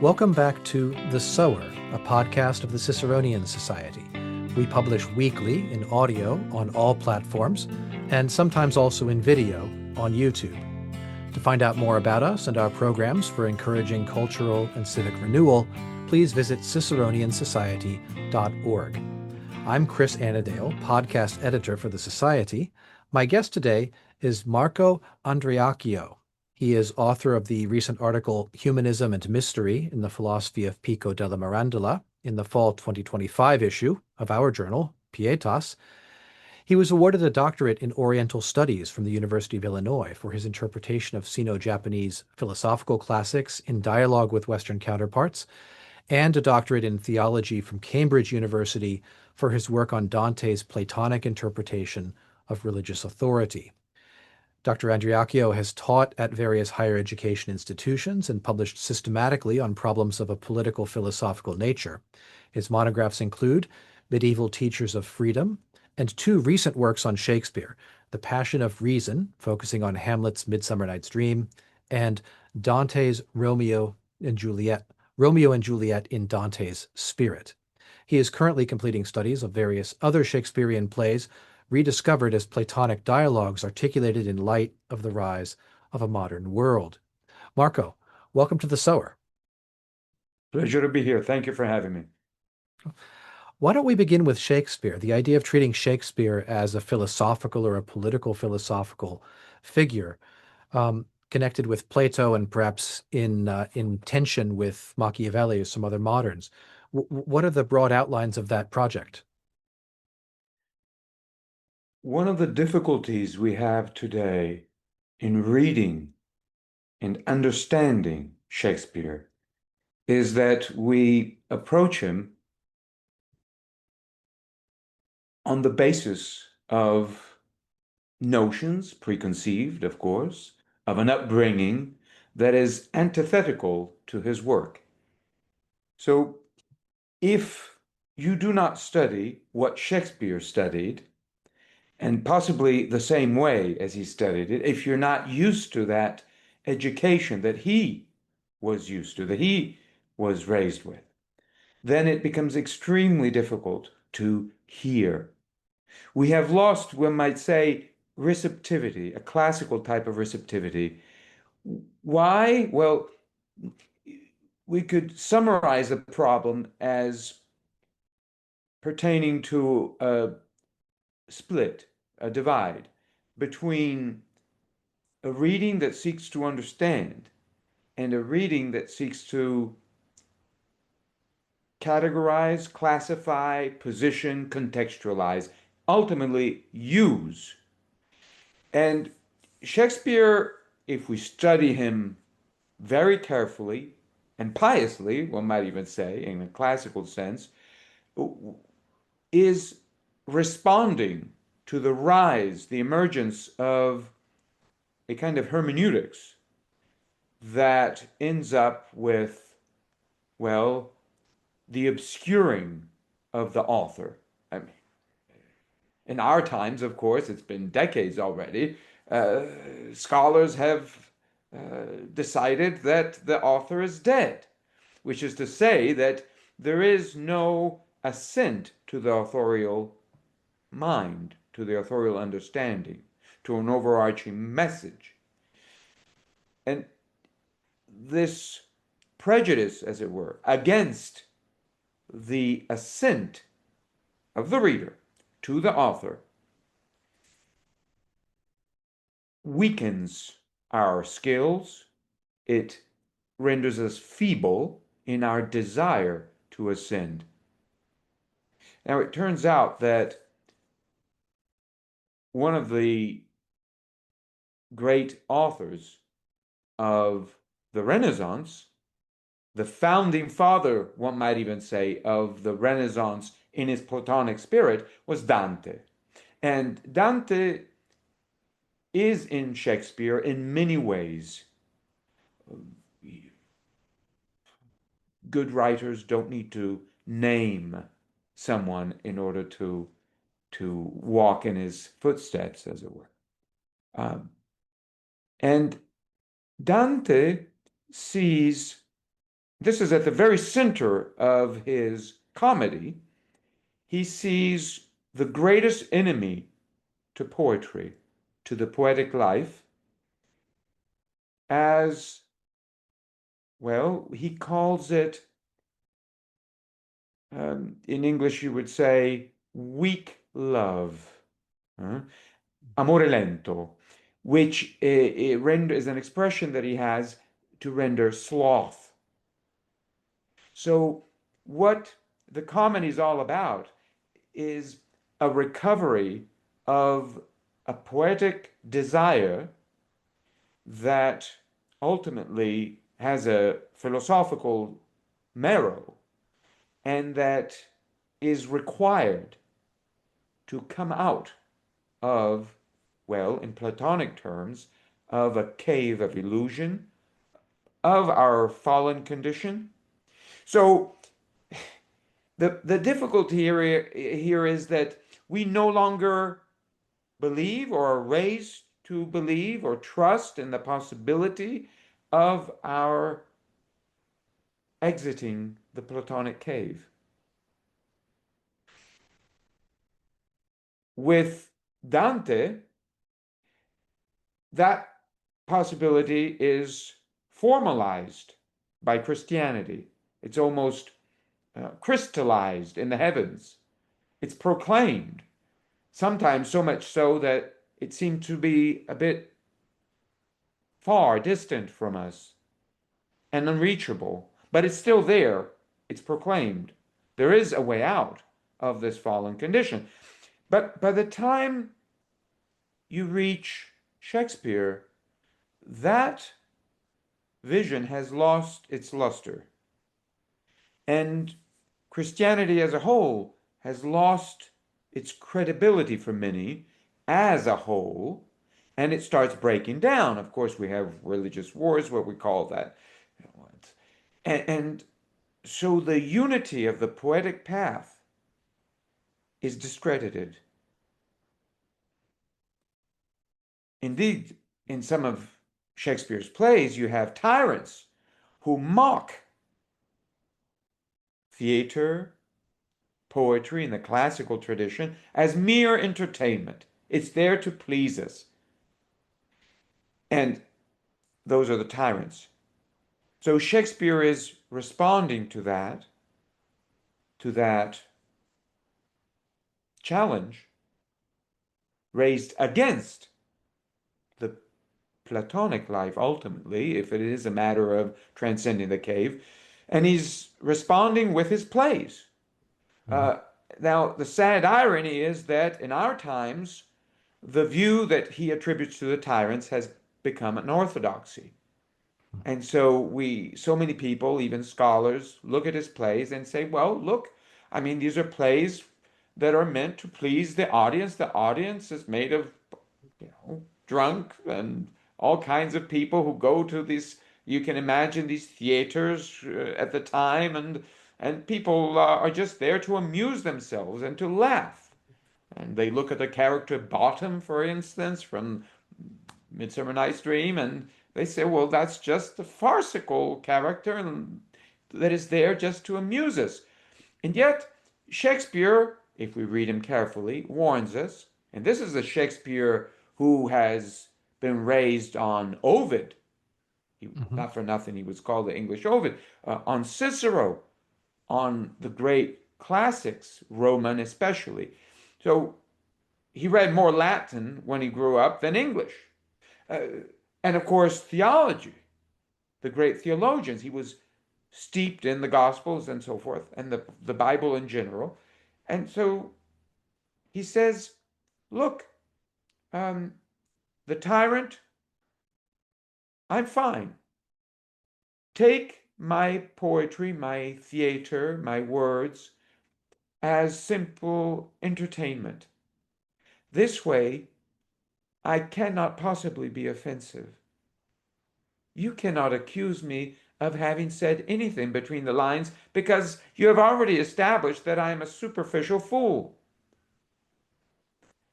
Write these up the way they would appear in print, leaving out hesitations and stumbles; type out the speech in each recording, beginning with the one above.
Welcome back to The Sower, a podcast of the Ciceronian Society. We publish weekly in audio on all platforms, and sometimes also in video on YouTube. To find out more about us and our programs for encouraging cultural and civic renewal, please visit ciceroniansociety.org. I'm Chris Anadale, podcast editor for the Society. My guest today is Marco Andreacchio. He is author of the recent article Humanism and Mystery in the Philosophy of Pico della Mirandola in the fall 2025 issue of our journal, Pietas. He was awarded a doctorate in Oriental Studies from the University of Illinois for his interpretation of Sino-Japanese philosophical classics in dialogue with Western counterparts, and a doctorate in theology from Cambridge University for his work on Dante's Platonic interpretation of religious authority. Dr. Andreacchio has taught at various higher education institutions and published systematically on problems of a political philosophical nature. His monographs include Medieval Teachers of Freedom and two recent works on Shakespeare, The Passion of Reason, focusing on Hamlet's Midsummer Night's Dream, and Dante's Romeo and Juliet in Dante's Spirit. He is currently completing studies of various other Shakespearean plays rediscovered as Platonic Dialogues articulated in light of the rise of a modern world. Marco, welcome to The Sower. Pleasure to be here. Thank you for having me. Why don't we begin with Shakespeare, the idea of treating Shakespeare as a philosophical or a political philosophical figure, connected with Plato and perhaps in tension with Machiavelli or some other moderns. What are the broad outlines of that project? One of the difficulties we have today in reading and understanding Shakespeare is that we approach him on the basis of notions, preconceived, of course, of an upbringing that is antithetical to his work. So if you do not study what Shakespeare studied, and possibly the same way as he studied it, if you're not used to that education that he was used to, that he was raised with, then it becomes extremely difficult to hear. We have lost, one might say, receptivity, a classical type of receptivity. Why? Well, we could summarize the problem as pertaining to a split, a divide between a reading that seeks to understand and a reading that seeks to categorize, classify, position, contextualize, ultimately use. And Shakespeare, if we study him very carefully and piously, one might even say, in a classical sense, is responding to the rise, the emergence of a kind of hermeneutics that ends up with, well, the obscuring of the author. I mean, in our times, of course, it's been decades already, scholars have decided that the author is dead, which is to say that there is no assent to the authorial mind, to the authorial understanding, to an overarching message. And this prejudice, as it were, against the assent of the reader to the author weakens our skills. It renders us feeble in our desire to ascend. Now, it turns out that one of the great authors of the Renaissance, the founding father, one might even say, of the Renaissance in his Platonic spirit, was Dante. And Dante is in Shakespeare in many ways. Good writers don't need to name someone in order to walk in his footsteps, as it were. And Dante sees this is at the very center of his comedy. He sees the greatest enemy to poetry, to the poetic life, as, well, he calls it, in English you would say, weak love, amore lento, which is an expression that he has to render sloth. So what the comedy is all about is a recovery of a poetic desire that ultimately has a philosophical marrow and that is required to come out of, well, in Platonic terms, of a cave of illusion, of our fallen condition. So the difficulty here is that we no longer believe or are raised to believe or trust in the possibility of our exiting the Platonic cave. With Dante, that possibility is formalized by Christianity. It's almost crystallized in the heavens. It's proclaimed, sometimes so much so that it seemed to be a bit far distant from us and unreachable, but it's still there. It's proclaimed. There is a way out of this fallen condition. But by the time you reach Shakespeare, that vision has lost its luster. And Christianity as a whole has lost its credibility for many as a whole, and it starts breaking down. Of course, we have religious wars, what we call that. And so the unity of the poetic path is discredited. Indeed, in some of Shakespeare's plays, you have tyrants who mock theater, poetry in the classical tradition as mere entertainment. It's there to please us. And those are the tyrants. So Shakespeare is responding to that challenge raised against the Platonic life ultimately, if it is a matter of transcending the cave. And he's responding with his plays. Mhm. Now, the sad irony is that in our times, the view that he attributes to the tyrants has become an orthodoxy. And so many people, even scholars, look at his plays and say, well, look, I mean, these are plays that are meant to please the audience. The audience is made of, drunk and all kinds of people who go to these, you can imagine these theaters at the time, and people are just there to amuse themselves and to laugh. And they look at the character Bottom, for instance, from Midsummer Night's Dream, and they say, well, that's just a farcical character and that is there just to amuse us. And yet, Shakespeare, if we read him carefully, warns us, and this is a Shakespeare who has been raised on Ovid. Mhm. Not for nothing, he was called the English Ovid, on Cicero, on the great classics, Roman especially. So he read more Latin when he grew up than English. Uh, and of course, theology, the great theologians. He was steeped in the Gospels and so forth, and the Bible in general. And so he says, look, um, the tyrant, I'm fine. Take my poetry, my theater, my words as simple entertainment. This way, I cannot possibly be offensive. You cannot accuse me of having said anything between the lines because you have already established that I am a superficial fool.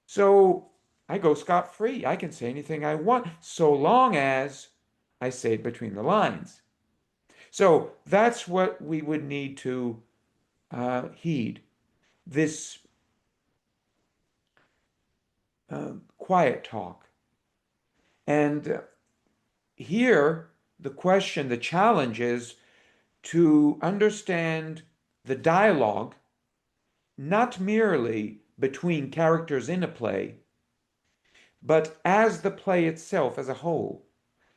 So I go scot-free. I can say anything I want so long as I say it between the lines. So that's what we would need to heed. This quiet talk. And here, the question, the challenge is to understand the dialogue, not merely between characters in a play, but as the play itself as a whole.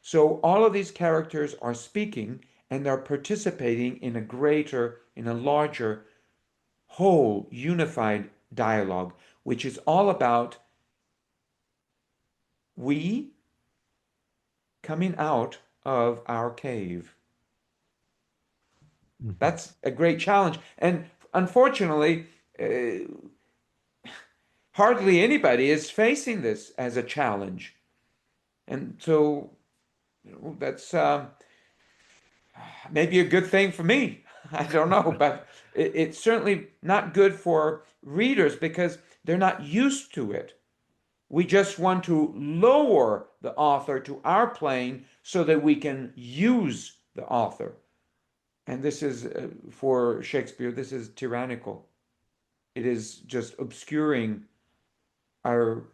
So all of these characters are speaking and they're participating in a greater, in a larger, whole, unified dialogue, which is all about we coming out of our cave. Mhm. That's a great challenge. And unfortunately, uh, hardly anybody is facing this as a challenge. And so, that's maybe a good thing for me. I don't know, but it's certainly not good for readers because they're not used to it. We just want to lower the author to our plane so that we can use the author. And this is, for Shakespeare, this is tyrannical. It is just obscuring our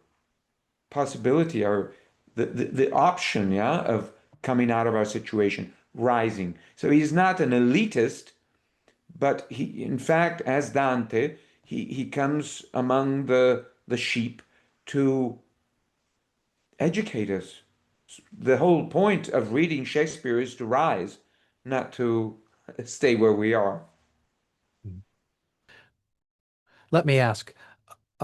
possibility, our the option, yeah, of coming out of our situation, rising. So he's not an elitist, but he, in fact, as Dante, he comes among the sheep to educate us. The whole point of reading Shakespeare is to rise, not to stay where we are. Mhm. Let me ask,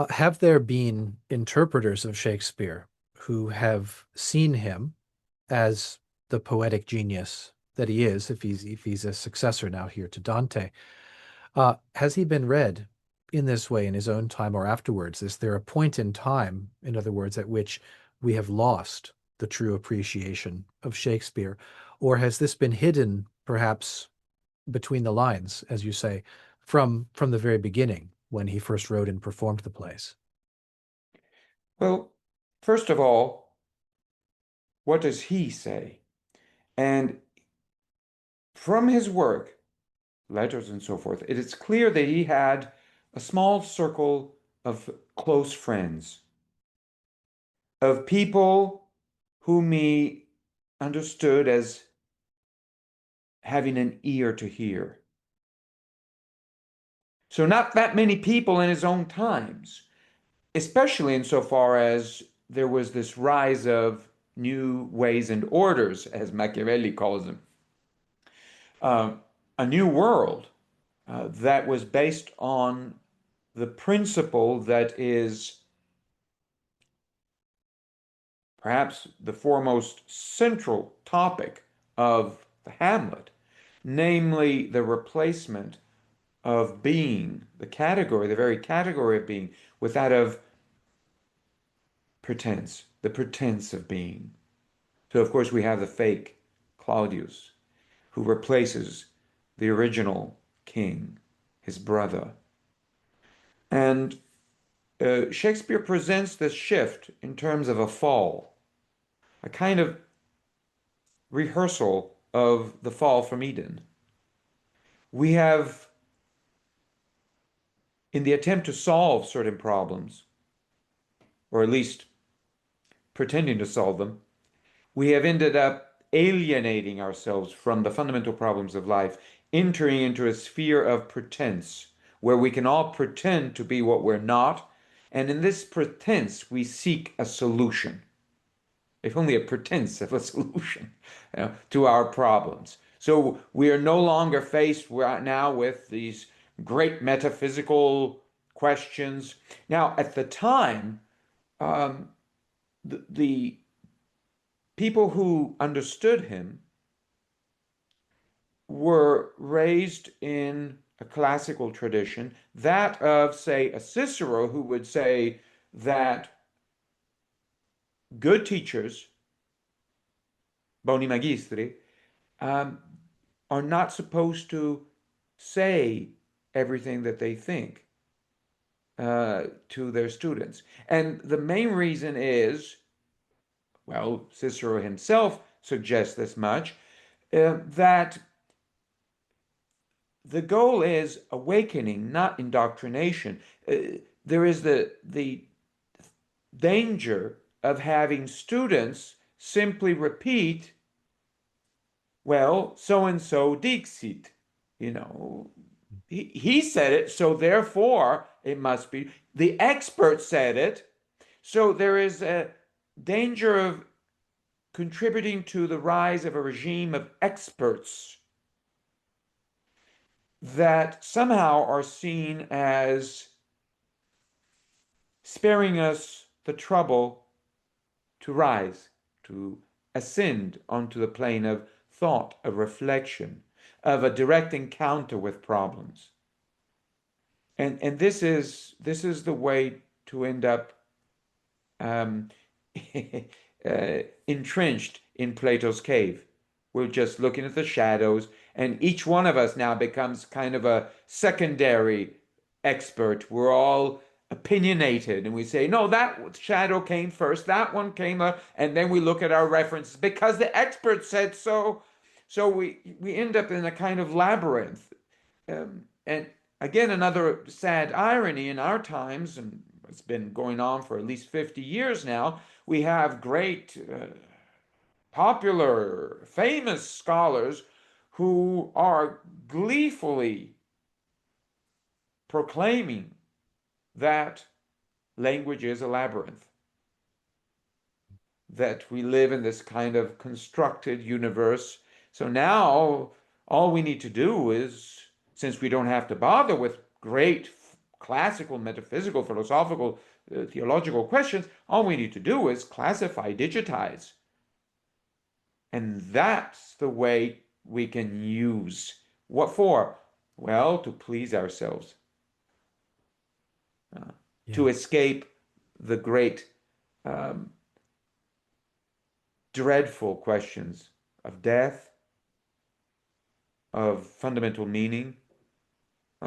have there been interpreters of Shakespeare who have seen him as the poetic genius that he is, if he's a successor now here to Dante? Has he been read in this way in his own time or afterwards? Is there a point in time, in other words, at which we have lost the true appreciation of Shakespeare? Or has this been hidden, perhaps between the lines, as you say, from the very beginning when he first wrote and performed the plays? Well, first of all, what does he say? And from his work, letters and so forth, it is clear that he had a small circle of close friends, of people whom he understood as having an ear to hear. So, not that many people in his own times, especially insofar as there was this rise of new ways and orders, as Machiavelli calls them, uh, a new world that was based on the principle that is perhaps the foremost central topic of the Hamlet, namely the replacement of being, the category, the very category of being, with that of pretense, the pretense of being. So, of course, we have the fake Claudius, who replaces the original king, his brother. And Shakespeare presents this shift in terms of a fall, a kind of rehearsal of the fall from Eden. We have, in the attempt to solve certain problems, or at least pretending to solve them, we have ended up alienating ourselves from the fundamental problems of life, entering into a sphere of pretense, where we can all pretend to be what we're not. And in this pretense, we seek a solution, if only a pretense of a solution, to our problems. So we are no longer faced right now with these great metaphysical questions. Now, at the time, um, the people who understood him were raised in a classical tradition, that of, say, a Cicero, who would say that good teachers, boni magistri, um, are not supposed to say everything that they think to their students. And the main reason is, well, Cicero himself suggests this much, that the goal is awakening, not indoctrination. There is the danger of having students simply repeat, well, so and so dixit, you know, he said it, so therefore it must be. The expert said it, so there is a danger of contributing to the rise of a regime of experts that somehow are seen as sparing us the trouble to rise, to ascend onto the plane of thought, of reflection, of a direct encounter with problems. And this is the way to end up um, entrenched in Plato's cave. We're just looking at the shadows, and each one of us now becomes kind of a secondary expert. We're all opinionated, and we say, no, that shadow came first, that one came up, and then we look at our references because the expert said so. So we end up in a kind of labyrinth. And again, another sad irony in our times, and it's been going on for at least 50 years now, we have great, popular, famous scholars who are gleefully proclaiming that language is a labyrinth, that we live in this kind of constructed universe. So now all we need to do is, since we don't have to bother with great classical, metaphysical, philosophical, theological questions, all we need to do is classify, digitize. And that's the way we can use. What for? Well, to please ourselves, uh, to Yeah. escape the great um, dreadful questions of death, of fundamental meaning.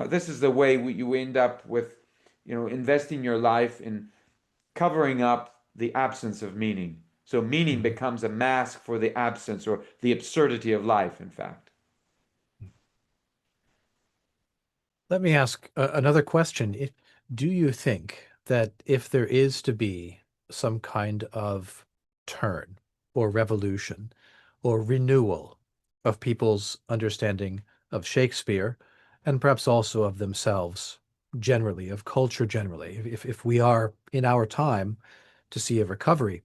This is the way you end up with, investing your life in covering up the absence of meaning. So meaning Mhm. becomes a mask for the absence or the absurdity of life, in fact. Let me ask another question. Do you think that if there is to be some kind of turn or revolution or renewal of people's understanding of Shakespeare and perhaps also of themselves generally, of culture generally, if we are in our time to see a recovery,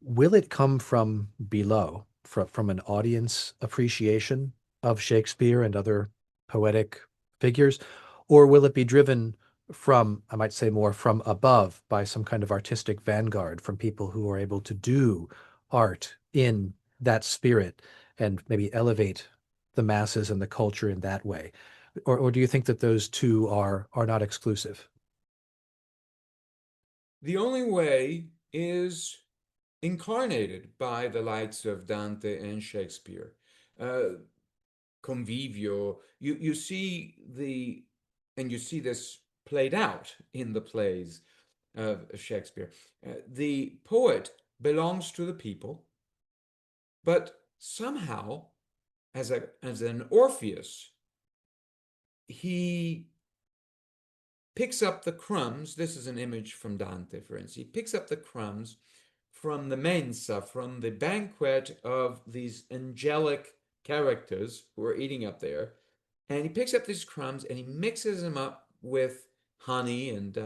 will it come from below, from an audience appreciation of Shakespeare and other poetic figures, or will it be driven from, I might say more from above, by some kind of artistic vanguard from people who are able to do art in that spirit and maybe elevate the masses and the culture in that way? Or do you think that those two are not exclusive? The only way is incarnated by the likes of Dante and Shakespeare. Uh, Convivio, you see and you see this played out in the plays of Shakespeare. The poet belongs to the people, but somehow, as an Orpheus, he picks up the crumbs. This is an image from Dante, for instance. He picks up the crumbs from the mensa, from the banquet of these angelic characters who are eating up there. And he picks up these crumbs and he mixes them up with honey and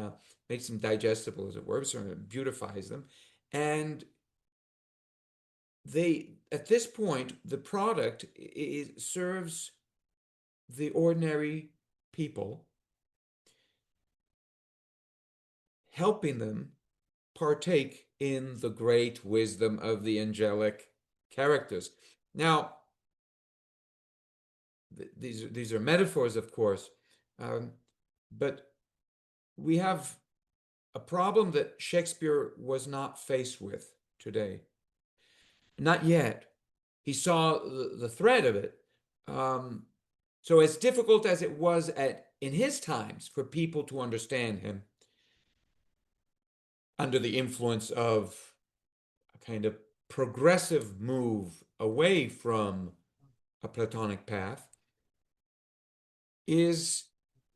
makes them digestible, as it were, sort of beautifies them. And at this point, the product serves the ordinary people, helping them partake in the great wisdom of the angelic characters. Now, these are metaphors, of course, um, but we have a problem that Shakespeare was not faced with today. Not yet. He saw the threat of it. Um, so as difficult as it was in his times for people to understand him under the influence of a kind of progressive move away from a Platonic path, is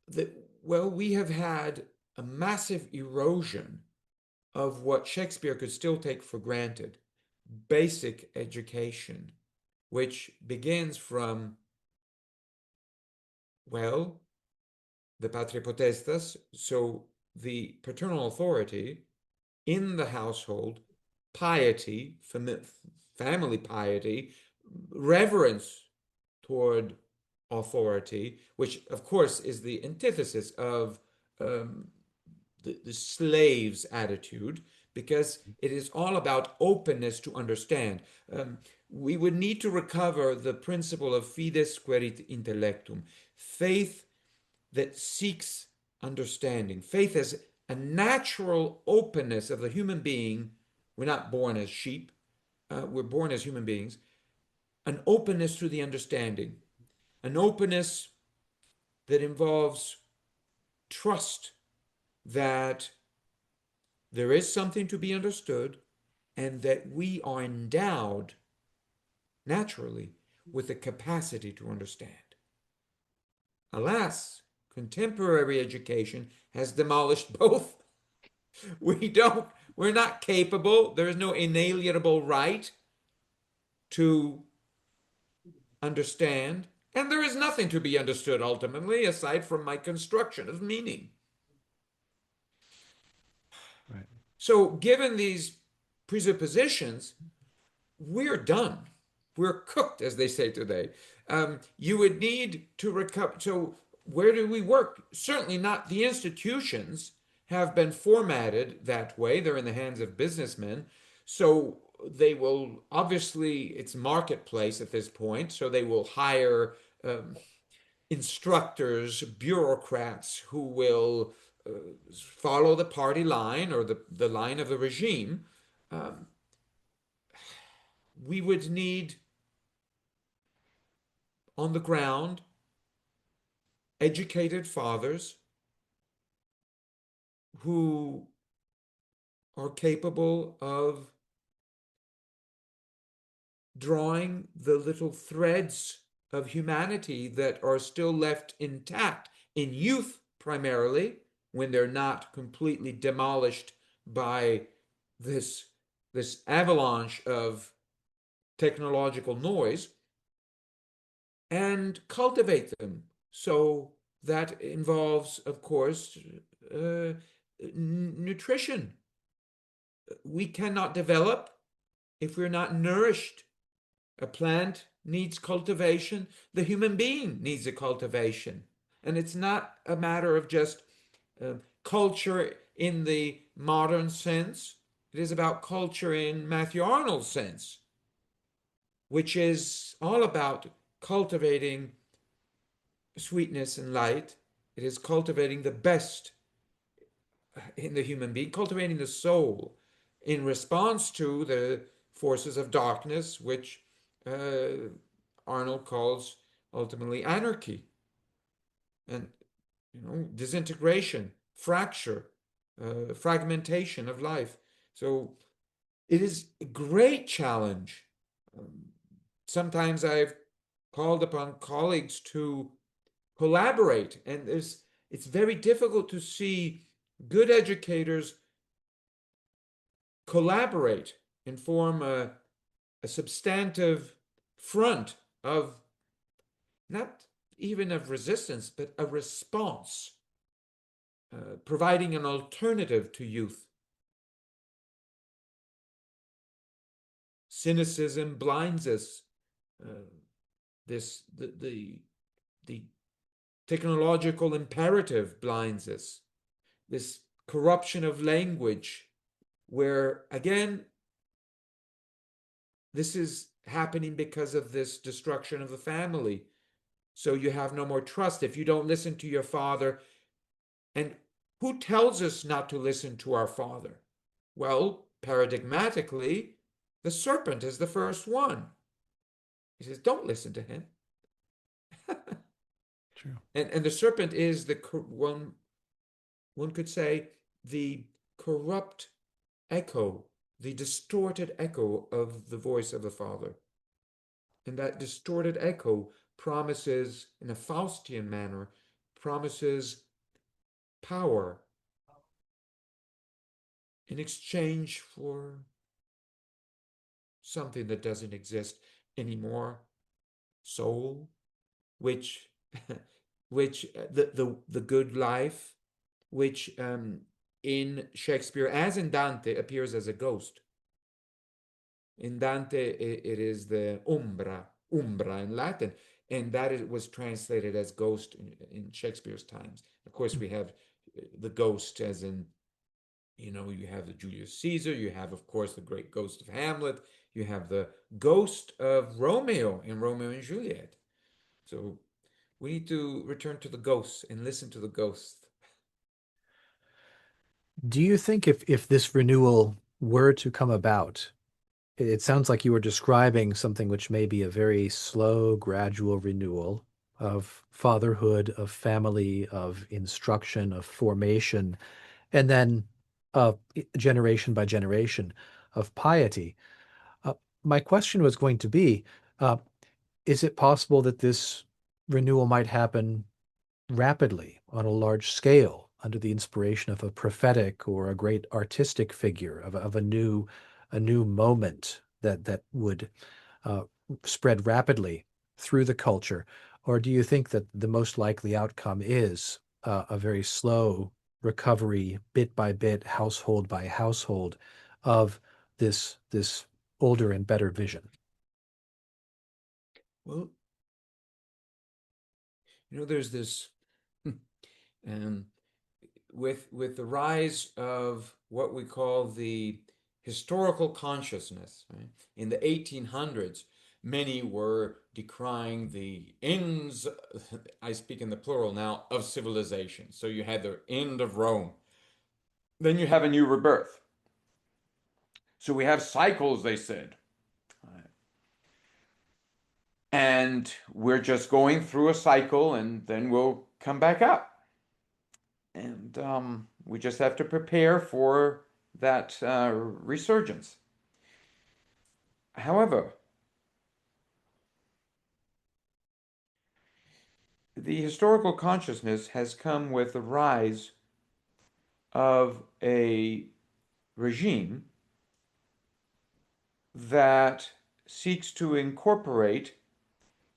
that, well, we have had a massive erosion of what Shakespeare could still take for granted, basic education, which begins from, well, the patria potestas, so the paternal authority in the household, piety, family piety, reverence toward authority, which of course is the antithesis of um, the slave's attitude, because it is all about openness to understand. We would need to recover the principle of fides querit intellectum, faith that seeks understanding, faith as a natural openness of the human being. We're not born as sheep, we're born as human beings, an openness to the understanding, an openness that involves trust that there is something to be understood and that we are endowed naturally with the capacity to understand. Alas, contemporary education has demolished both. We're not capable, there is no inalienable right to understand, and there is nothing to be understood ultimately aside from my construction of meaning. Right. So, given these presuppositions, we're done. We're cooked, as they say today. You would need to recover. So, where do we work? Certainly not the institutions have been formatted that way. They're in the hands of businessmen. So, they will obviously, it's marketplace at this point. So, they will hire instructors, bureaucrats who will follow the party line or the line of the regime. Um, we would need on the ground educated fathers who are capable of drawing the little threads of humanity that are still left intact in youth, primarily, when they're not completely demolished by this, this avalanche of technological noise, and cultivate them. So that involves, of course, nutrition. We cannot develop if we're not nourished. A plant needs cultivation. The human being needs a cultivation. And it's not a matter of just culture in the modern sense. It is about culture in Matthew Arnold's sense, which is all about cultivating sweetness and light. It is cultivating the best in the human being, cultivating the soul in response to the forces of darkness, which Arnold calls ultimately anarchy and disintegration, fracture, fragmentation of life. So it is a great challenge. Um, Sometimes I've called upon colleagues to collaborate, and it's very difficult to see good educators collaborate and form a substantive front of not even of resistance, but a response, providing an alternative to youth. Cynicism blinds us. Uh, the technological imperative blinds us. This corruption of language, where again, this is happening because of this destruction of the family. So you have no more trust if you don't listen to your father. And who tells us not to listen to our father? Well, paradigmatically, the serpent is the first one. He says, don't listen to him. True. And the serpent is the one could say the corrupt echo, the distorted echo of the voice of the Father. And that distorted echo promises, in a Faustian manner, promises power in exchange for something that doesn't exist anymore, soul, which which the good life, which in Shakespeare, as in Dante, appears as a ghost. In Dante, it is the umbra in Latin, and that was translated as ghost in Shakespeare's times. Of course, we have the ghost as in, you have the Julius Caesar, you have, of course, the great ghost of Hamlet, you have the ghost of Romeo in Romeo and Juliet. So we need to return to the ghosts and listen to the ghosts. Do you think if this renewal were to come about, it sounds like you were describing something which may be a very slow, gradual renewal of fatherhood, of family, of instruction, of formation, and then generation by generation of piety. Uh, my question was going to be, uh, is it possible that this renewal might happen rapidly on a large scale under the inspiration of a prophetic or a great artistic figure of a new moment that would uh, spread rapidly through the culture? Or do you think that the most likely outcome is a very slow recovery, bit by bit, household by household, of this older and better vision? Well, there's this, um, with the rise of what we call the historical consciousness, right? In the 1800s, many were decrying the ends, I speak in the plural now, of civilization. So you had the end of Rome. Then you have a new rebirth. So we have cycles, they said. And we're just going through a cycle and then we'll come back up. And we just have to prepare for that resurgence. However, the historical consciousness has come with the rise of a regime that seeks to incorporate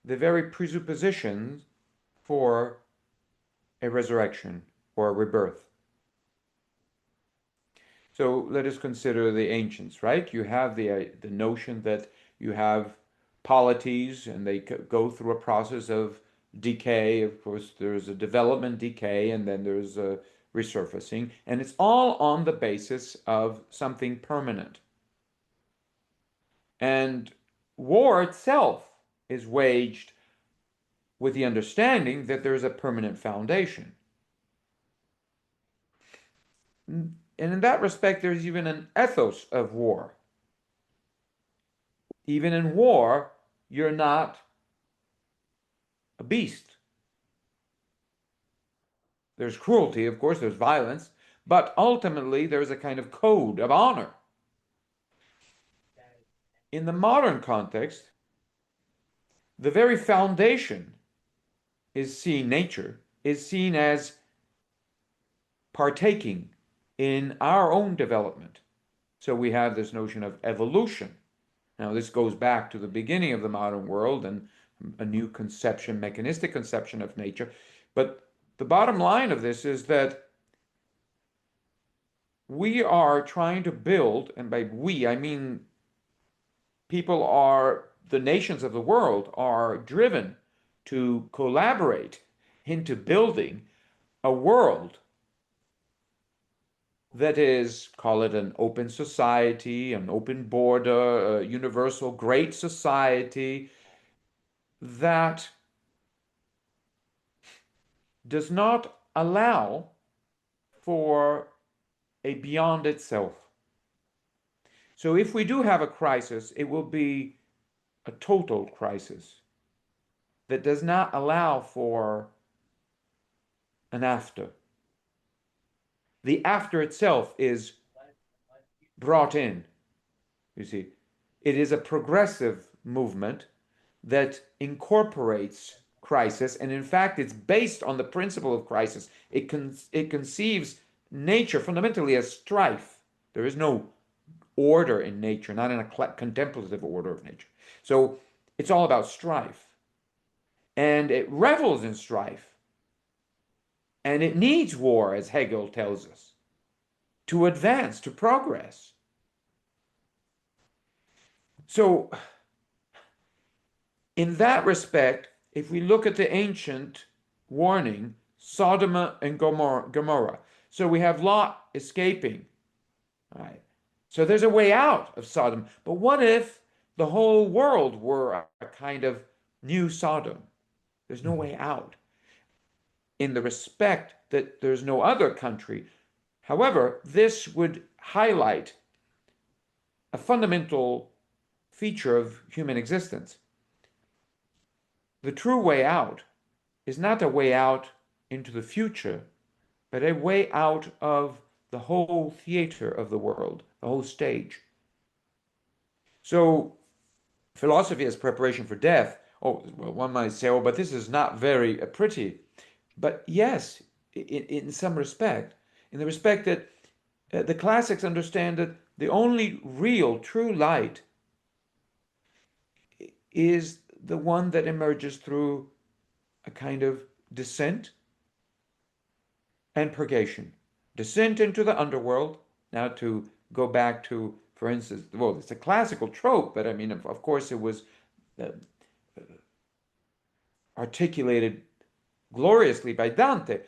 the very presuppositions for a resurrection or a rebirth. So let us consider the ancients, right? You have the notion that you have polities and they go through a process of decay. Of course, there's a development decay and then there's a resurfacing, and it's all on the basis of something permanent. And war itself is waged with the understanding that there's a permanent foundation. And in that respect, there's even an ethos of war. Even in war, you're not a beast. There's cruelty, of course, there's violence, but ultimately there's a kind of code of honor. In the modern context, the very foundation nature is seen as partaking in our own development. So we have this notion of evolution. Now, this goes back to the beginning of the modern world and a new conception, mechanistic conception of nature. But the bottom line of this is that we are trying to build, and by we, I mean the nations of the world are driven to collaborate into building a world that is, call it an open society, an open border, a universal great society that does not allow for a beyond itself. So if we do have a crisis, it will be a total crisis that does not allow for an after. The after itself is brought in, you see. It is a progressive movement that incorporates crisis, and in fact, it's based on the principle of crisis. It conceives nature fundamentally as strife. There is no order in nature, not in a contemplative order of nature. So it's all about strife. And it revels in strife. And it needs war, as Hegel tells us, to advance, to progress. So, in that respect, if we look at the ancient warning, Sodom and Gomorrah, so we have Lot escaping, right? So there's a way out of Sodom. But what if the whole world were a kind of new Sodom? There's no way out in the respect that there's no other country. However, this would highlight a fundamental feature of human existence. The true way out is not a way out into the future, but a way out of the whole theater of the world, the whole stage. So, philosophy as preparation for death. Oh, well, one might say, oh, but this is not very pretty. But yes, in some respect, in the respect that the classics understand that the only real, true light is the one that emerges through a kind of descent and purgation. Descent into the underworld. Now, to go back to, for instance, well, it's a classical trope, but I mean, of course, it was articulated gloriously by Dante.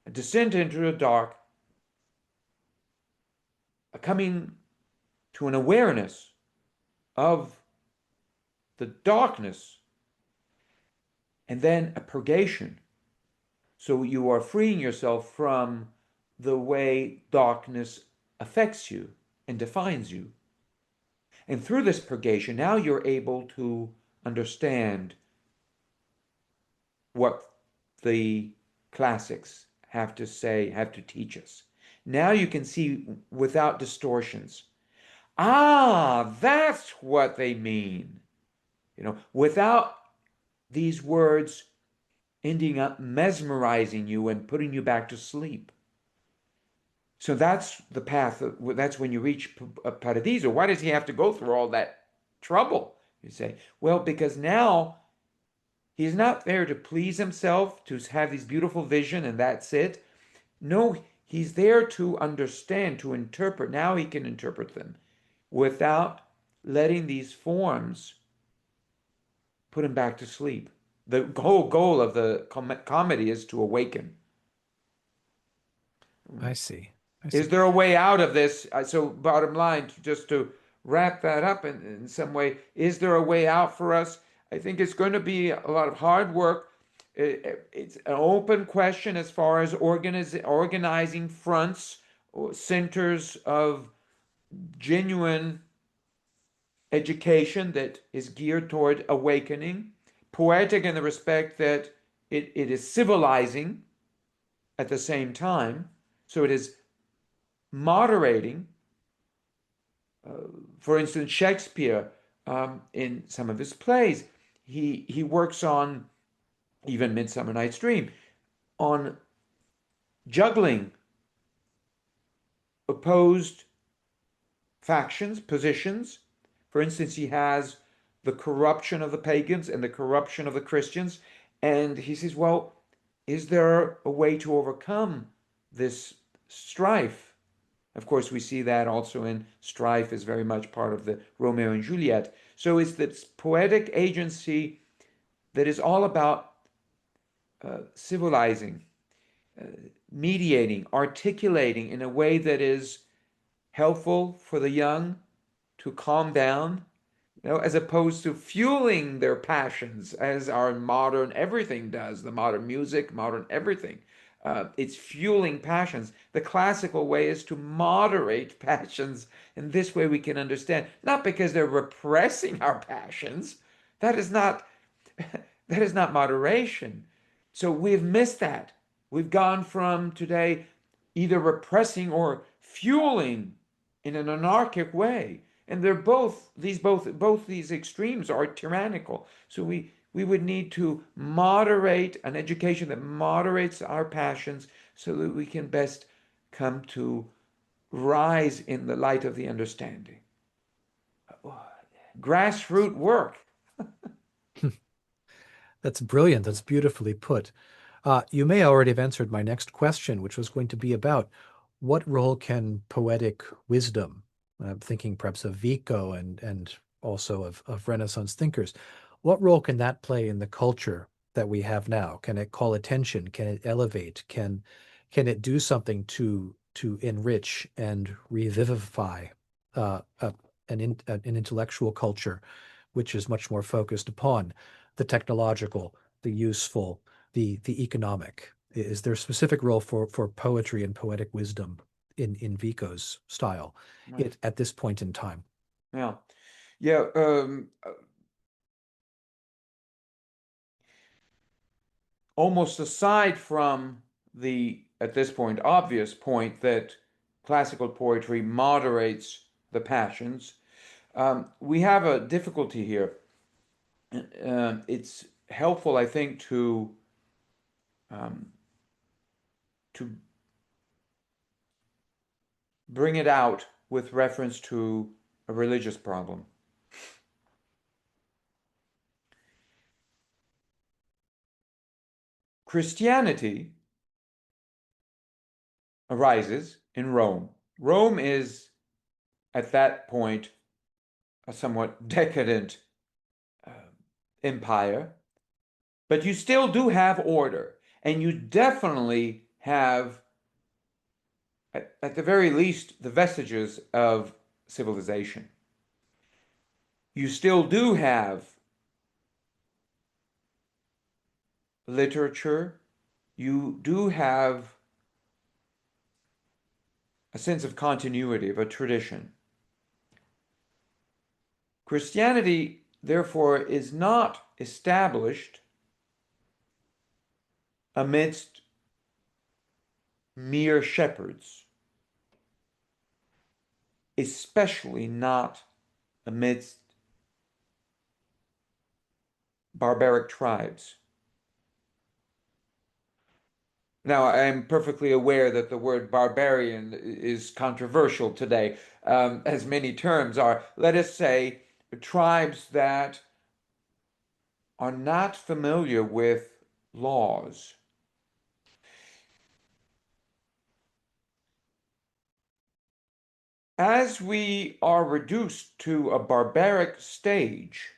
A descent into the dark, a coming to an awareness of the darkness, and then a purgation. So you are freeing yourself from the way darkness affects you and defines you. And through this purgation, now you're able to understand what the classics have to say, have to teach us. Now you can see without distortions. Ah, that's what they mean. Without these words ending up mesmerizing you and putting you back to sleep. So that's the path. That's when you reach Paradiso. Why does he have to go through all that trouble? You say, well, because now he's not there to please himself, to have these beautiful vision, and that's it. No, he's there to understand, to interpret. Now he can interpret them without letting these forms put him back to sleep. The whole goal of the comedy is to awaken. I see. Is there a way out of this? So bottom line, just to wrap that up in some way, is there a way out for us? I think it's going to be a lot of hard work. It's an open question as far as organizing fronts or centers of genuine education that is geared toward awakening, poetic in the respect that it is civilizing at the same time. So it is moderating. For instance, Shakespeare, in some of his plays, he works on, even Midsummer Night's Dream, on juggling opposed factions, positions. For instance, he has the corruption of the pagans and the corruption of the Christians. And he says, well, is there a way to overcome this strife? Of course, we see that also in strife is very much part of the Romeo and Juliet. So it's this poetic agency that is all about civilizing, mediating, articulating in a way that is helpful for the young to calm down, as opposed to fueling their passions as our modern everything does, the modern music, modern everything. It's fueling passions. The classical way is to moderate passions. In this way we can understand, not because they're repressing our passions. That is not moderation. So we've missed that. We've gone from today either repressing or fueling in an anarchic way. And they're both these extremes are tyrannical. So we We would need to moderate an education that moderates our passions so that we can best come to rise in the light of the understanding. Grassroots work. That's brilliant. That's beautifully put. You may already have answered my next question, which was going to be about what role can poetic wisdom, I'm thinking perhaps of Vico and also of Renaissance thinkers, what role can that play in the culture that we have now? Can it call attention? Can it elevate? Can it do something to enrich and revivify uh, a, an intellectual culture which is much more focused upon the technological, the useful, the economic? Is there a specific role for poetry and poetic wisdom in Vico's style Right. at this point in time? Yeah. Yeah. Almost aside from the, at this point, obvious point that classical poetry moderates the passions, we have a difficulty here. It's helpful, I think, um, to bring it out with reference to a religious problem. Christianity arises in Rome. Rome is, at that point, a somewhat decadent uh, empire, but you still do have order, and you definitely have, at the very least, the vestiges of civilization. You still do have literature, you do have a sense of continuity, of a tradition. Christianity, therefore, is not established amidst mere shepherds, especially not amidst barbaric tribes. Now, I'm perfectly aware that the word barbarian is controversial today, as many terms are. Let us say tribes that are not familiar with laws. As we are reduced to a barbaric stage,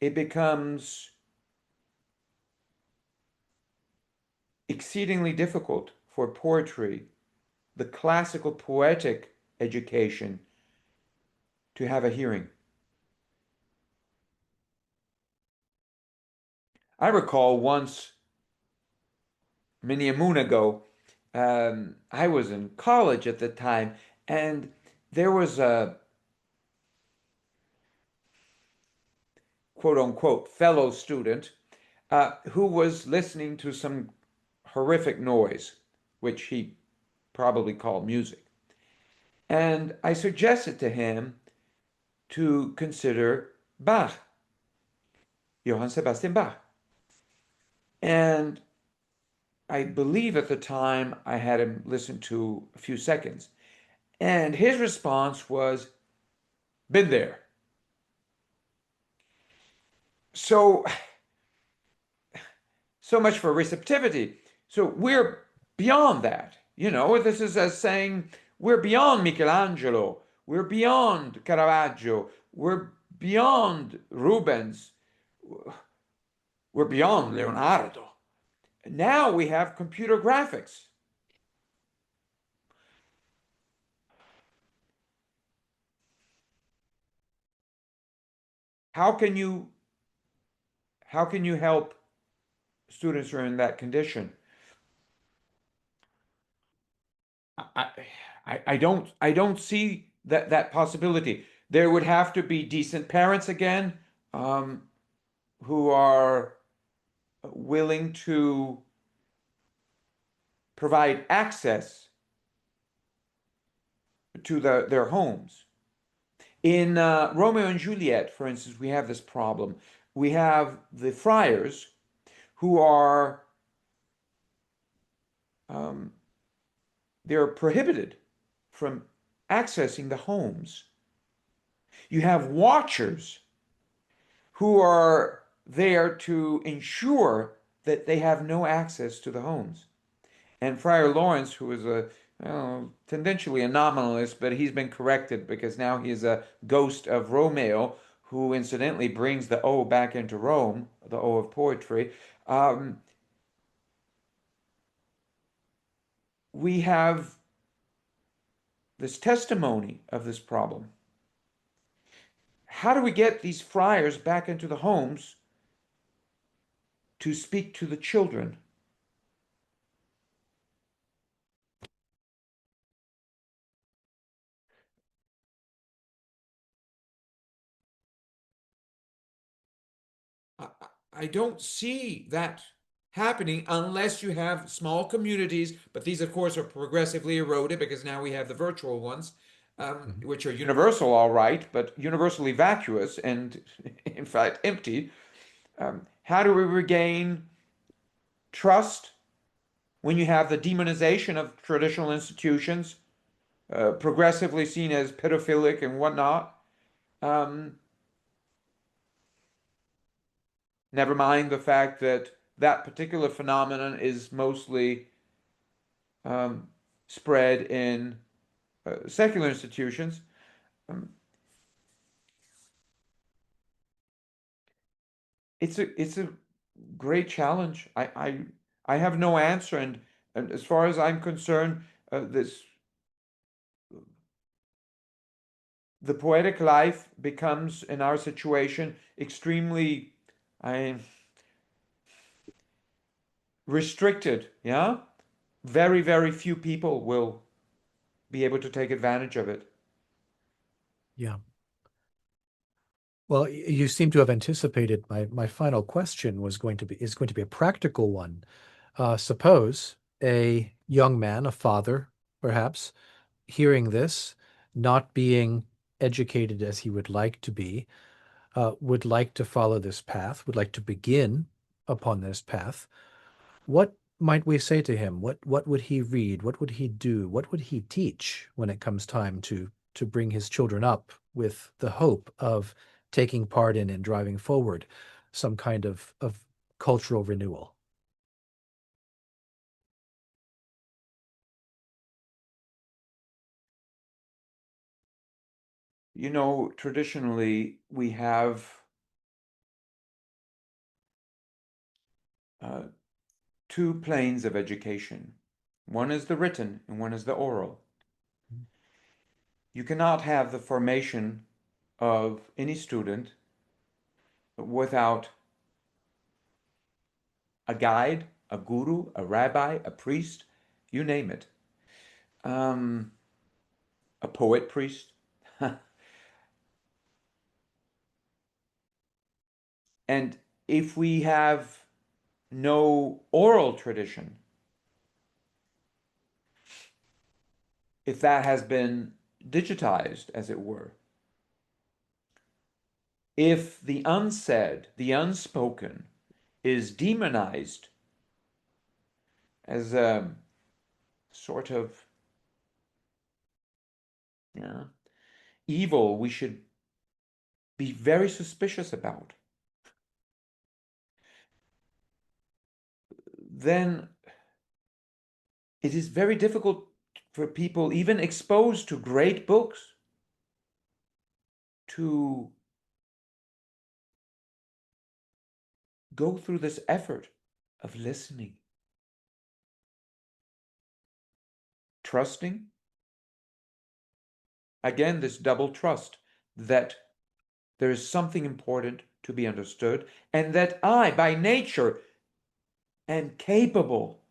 it becomes exceedingly difficult for poetry, the classical poetic education, to have a hearing. I recall once, many a moon ago, I was in college at the time, and there was a quote unquote fellow student who was listening to some horrific noise, which he probably called music. And I suggested to him to consider Bach, Johann Sebastian Bach. And I believe at the time I had him listen to a few seconds. And his response was, been there. So, so much for receptivity. So we're beyond that. You know, this is as saying we're beyond Michelangelo, we're beyond Caravaggio, we're beyond Rubens, we're beyond Leonardo. Now we have computer graphics. How can you how can you help students who are in that condition? I, I don't see that possibility. There would have to be decent parents again, um, who are willing to provide access to their homes. In Romeo and Juliet, for instance, we have this problem. we have the friars who are they're prohibited from accessing the homes. You have watchers who are there to ensure that they have no access to the homes. And Friar Lawrence, who is a tendentially a nominalist, but he's been corrected because now he is a ghost of Romeo, who incidentally brings the O back into Rome, the O of poetry. Um, we have this testimony of this problem. How do we get these friars back into the homes to speak to the children? I, I don't see that happening unless you have small communities, but these, of course, are progressively eroded because now we have the virtual ones, Mhm. which are universal, all right, but universally vacuous and, in fact, empty. How do we regain trust when you have the demonization of traditional institutions, progressively seen as pedophilic and whatnot? Um, Never mind the fact that that particular phenomenon is mostly um, spread in secular institutions. Um, it's a great challenge. I have no answer, and as far as I'm concerned, this the poetic life becomes in our situation extremely I restricted. Yeah, very few people will be able to take advantage of it. Yeah. Well, you seem to have anticipated my final question is going to be a practical one. Suppose a young man, a father, perhaps, hearing this, not being educated as he would like to be, would like to follow this path, would like to begin upon this path. What might we say to him? What would he read? What would he do? What would he teach when it comes time to bring his children up with the hope of taking part in and driving forward some kind of cultural renewal? You know, traditionally we have uh, two planes of education. One is the written and one is the oral. You cannot have the formation of any student without a guide, a guru, a rabbi, a priest, you name it, um, a poet priest. And if we have no oral tradition, if that has been digitized, as it were, if the unsaid, the unspoken, is demonized as a sort of yeah, evil we should be very suspicious about, then it is very difficult for people, even exposed to great books, to go through this effort of listening, trusting. Again, this double trust that there is something important to be understood, and that I, by nature, am capable,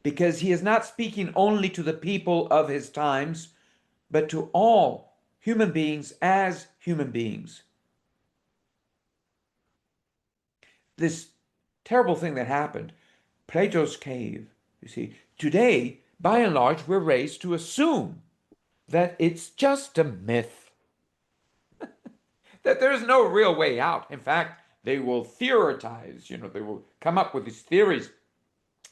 because he is not speaking only to the people of his times, but to all human beings as human beings. This terrible thing that happened, Plato's cave, you see, today, by and large, we're raised to assume that it's just a myth, that there is no real way out. In fact, They will theorize, they will come up with these theories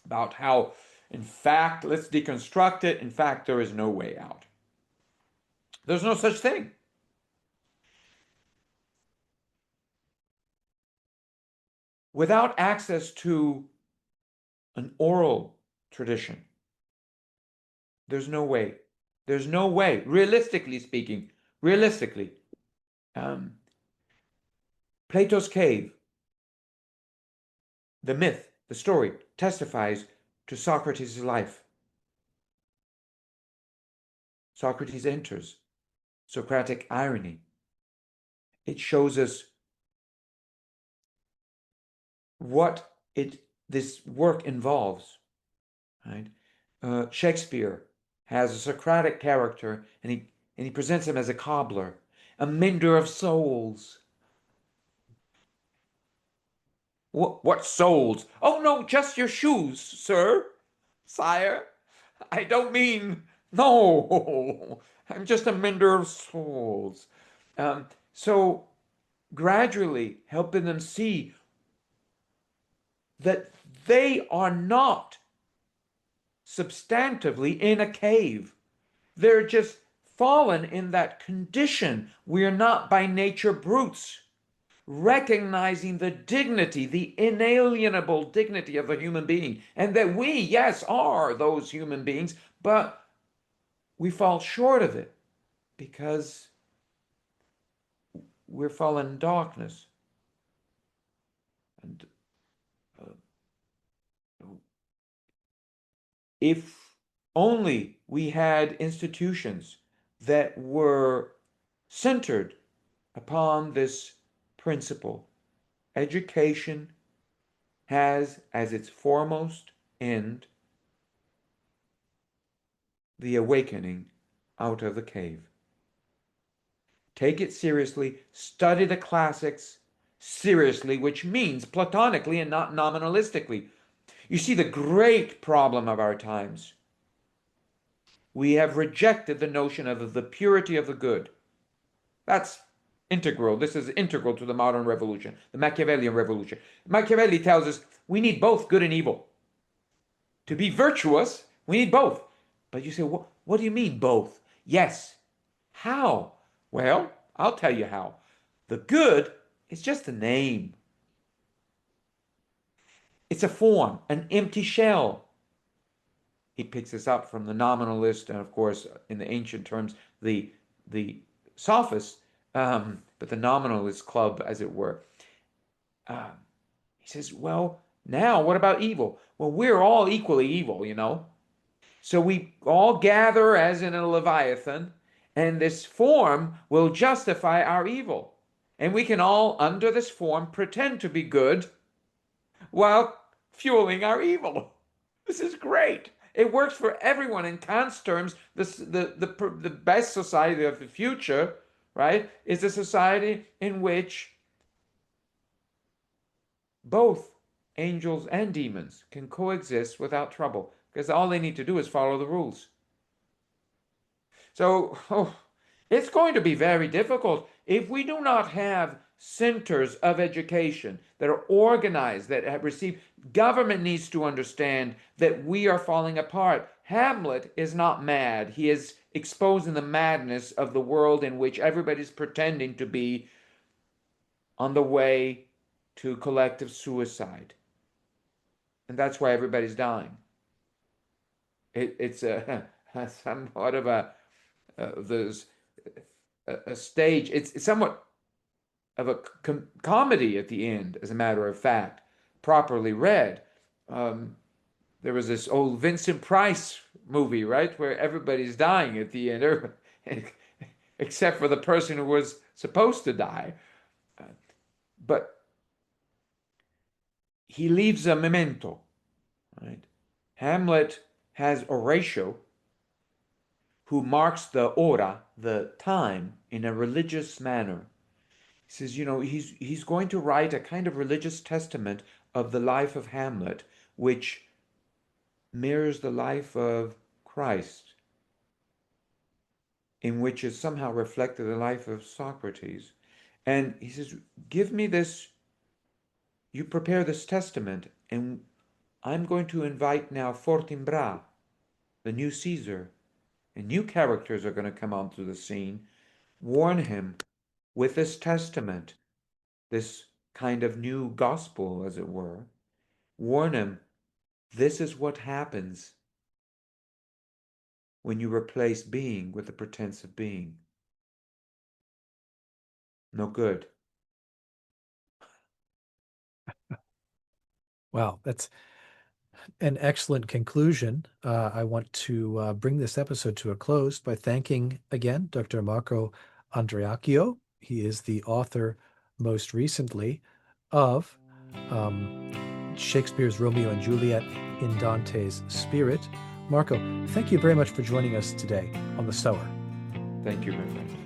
about how, in fact, let's deconstruct it. In fact, there is no way out. There's no such thing. Without access to an oral tradition, there's no way. There's no way, realistically speaking, realistically. Um, Plato's cave, the myth, the story, testifies to Socrates' life. Socrates enters. Socratic irony. It shows us what this work involves. Right? Shakespeare has a Socratic character, and he presents him as a cobbler, a mender of souls. What souls? Oh no, just your shoes, sir, sire. I don't mean no. I'm just a mender of souls. So gradually helping them see that they are not substantively in a cave. They're just fallen in that condition. We are not by nature brutes. Recognizing the dignity, the inalienable dignity of a human being, and that we, yes, are those human beings, but we fall short of it because we're fallen in darkness. And if only we had institutions that were centered upon this principle. Education has as its foremost end the awakening out of the cave. Take it seriously, study the classics seriously, which means platonically and not nominalistically. You see, the great problem of our times, we have rejected the notion of the purity of the good. That's integral. This is integral to the modern revolution, the Machiavellian revolution. Machiavelli tells us we need both good and evil. To be virtuous, we need both. But you say, what do you mean both? Yes. How? Well, I'll tell you how. The good is just a name. It's a form, an empty shell. He picks this up from the nominalist, and of course, in the ancient terms, the sophist, but the nominalist club, as it were. He says, well, now what about evil? Well, we're all equally evil. So we all gather as in a Leviathan, and this form will justify our evil. And we can all, under this form, pretend to be good while fueling our evil. This is great. It works for everyone. In Kant's terms, the best society of the future, right, is a society in which both angels and demons can coexist without trouble, because all they need to do is follow the rules. So, it's going to be very difficult if we do not have centers of education that are organized, that have received. Government needs to understand that we are falling apart. Hamlet is not mad. He is exposing the madness of the world in which everybody's pretending to be on the way to collective suicide. And that's why everybody's dying. It's somewhat of there's a stage. It's somewhat of a comedy at the end, as a matter of fact, properly read. There was this old Vincent Price movie, right, where everybody's dying at the end, except for the person who was supposed to die. But he leaves a memento, right? Hamlet has Horatio, who marks the ora, the time, in a religious manner. He says, he's going to write a kind of religious testament of the life of Hamlet, which mirrors the life of Christ, in which is somehow reflected the life of Socrates. And he says, give me this you prepare this testament, and I'm going to invite now Fortinbras, the new Caesar, and new characters are going to come onto the scene. Warn him with this testament, this kind of new gospel, as it were. Warn him, this is what happens when you replace being with the pretense of being. No good. Wow, that's an excellent conclusion. I want to bring this episode to a close by thanking again Dr. Marco Andreacchio. He is the author, most recently, of Shakespeare's Romeo and Juliet in Dante's Spirit. Marco, thank you very much for joining us today on The Sower. Thank you, my friend.